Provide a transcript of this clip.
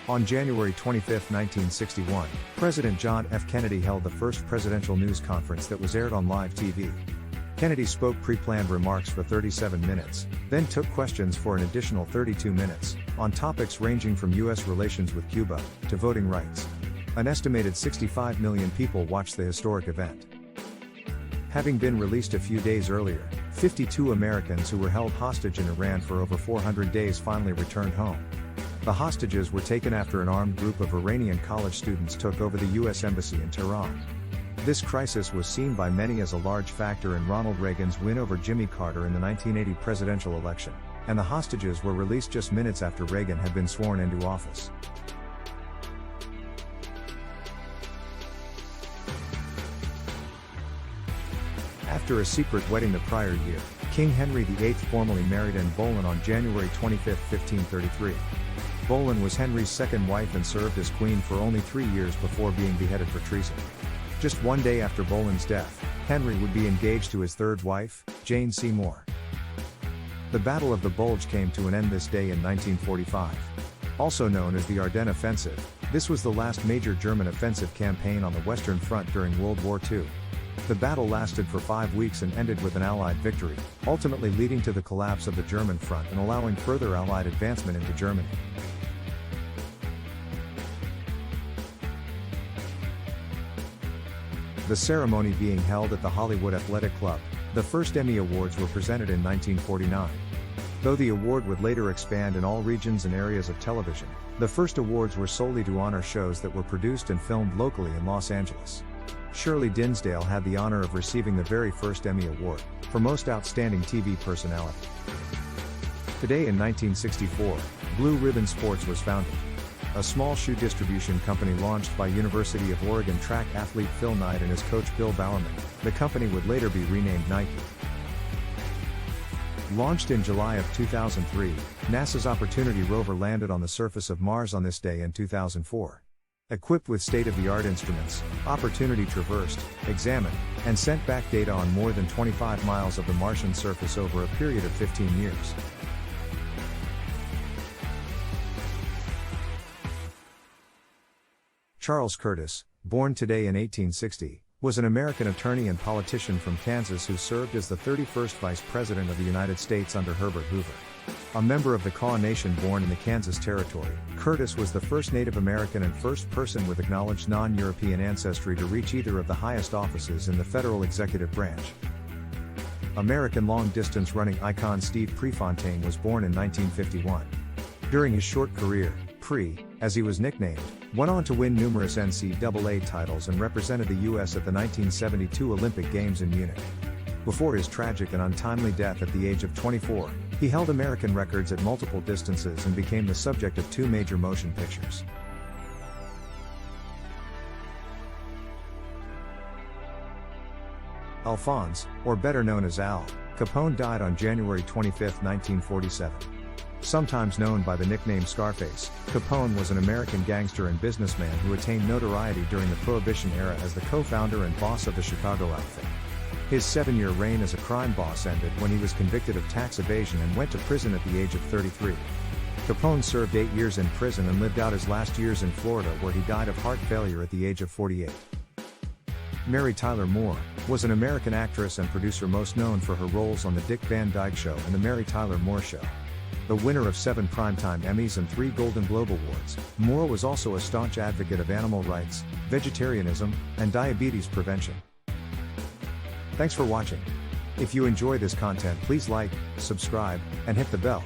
On January 25, 1961, President John F. Kennedy held the first presidential news conference that was aired on live TV. Kennedy spoke pre-planned remarks for 37 minutes, then took questions for an additional 32 minutes, on topics ranging from U.S. relations with Cuba, to voting rights. An estimated 65 million people watched the historic event. Having been released a few days earlier, 52 Americans who were held hostage in Iran for over 400 days finally returned home. The hostages were taken after an armed group of Iranian college students took over the U.S. Embassy in Tehran. This crisis was seen by many as a large factor in Ronald Reagan's win over Jimmy Carter in the 1980 presidential election, and the hostages were released just minutes after Reagan had been sworn into office. After a secret wedding the prior year, King Henry VIII formally married Anne Boleyn on January 25, 1533. Boleyn was Henry's second wife and served as queen for only 3 years before being beheaded for treason. Just one day after Boleyn's death, Henry would be engaged to his third wife, Jane Seymour. The Battle of the Bulge came to an end this day in 1945. Also known as the Ardennes Offensive, this was the last major German offensive campaign on the Western Front during World War II. The battle lasted for 5 weeks and ended with an Allied victory, ultimately leading to the collapse of the German front and allowing further Allied advancement into Germany. The ceremony being held at the Hollywood Athletic Club, the first Emmy Awards were presented in 1949. Though the award would later expand in all regions and areas of television, the first awards were solely to honor shows that were produced and filmed locally in Los Angeles. Shirley Dinsdale had the honor of receiving the very first Emmy Award, for Most Outstanding TV Personality. Today in 1964, Blue Ribbon Sports was founded. A small shoe distribution company launched by University of Oregon track athlete Phil Knight and his coach Bill Bowerman, the company would later be renamed Nike. Launched in July of 2003, NASA's Opportunity rover landed on the surface of Mars on this day in 2004. Equipped with state-of-the-art instruments, Opportunity traversed, examined, and sent back data on more than 25 miles of the Martian surface over a period of 15 years. Charles Curtis, born today in 1860, was an American attorney and politician from Kansas who served as the 31st Vice President of the United States under Herbert Hoover. A member of the Kaw Nation born in the Kansas Territory, Curtis was the first Native American and first person with acknowledged non-European ancestry to reach either of the highest offices in the federal executive branch. American long-distance running icon Steve Prefontaine was born in 1951. During his short career, Pre, as he was nicknamed, went on to win numerous NCAA titles and represented the U.S. at the 1972 Olympic Games in Munich. Before his tragic and untimely death at the age of 24, he held American records at multiple distances and became the subject of 2 major motion pictures. Alphonse, or better known as Al, Capone died on January 25, 1947. Sometimes known by the nickname Scarface, Capone was an American gangster and businessman who attained notoriety during the Prohibition era as the co-founder and boss of the Chicago outfit. His 7-year reign as a crime boss ended when he was convicted of tax evasion and went to prison at the age of 33. Capone served 8 years in prison and lived out his last years in Florida, where he died of heart failure at the age of 48. Mary Tyler Moore was an American actress and producer most known for her roles on The Dick Van Dyke Show and The Mary Tyler Moore Show. The winner of 7 Primetime Emmys and 3 Golden Globe Awards, Moore was also a staunch advocate of animal rights, vegetarianism, and diabetes prevention. Thanks for watching. If you enjoy this content, please like, subscribe, and hit the bell.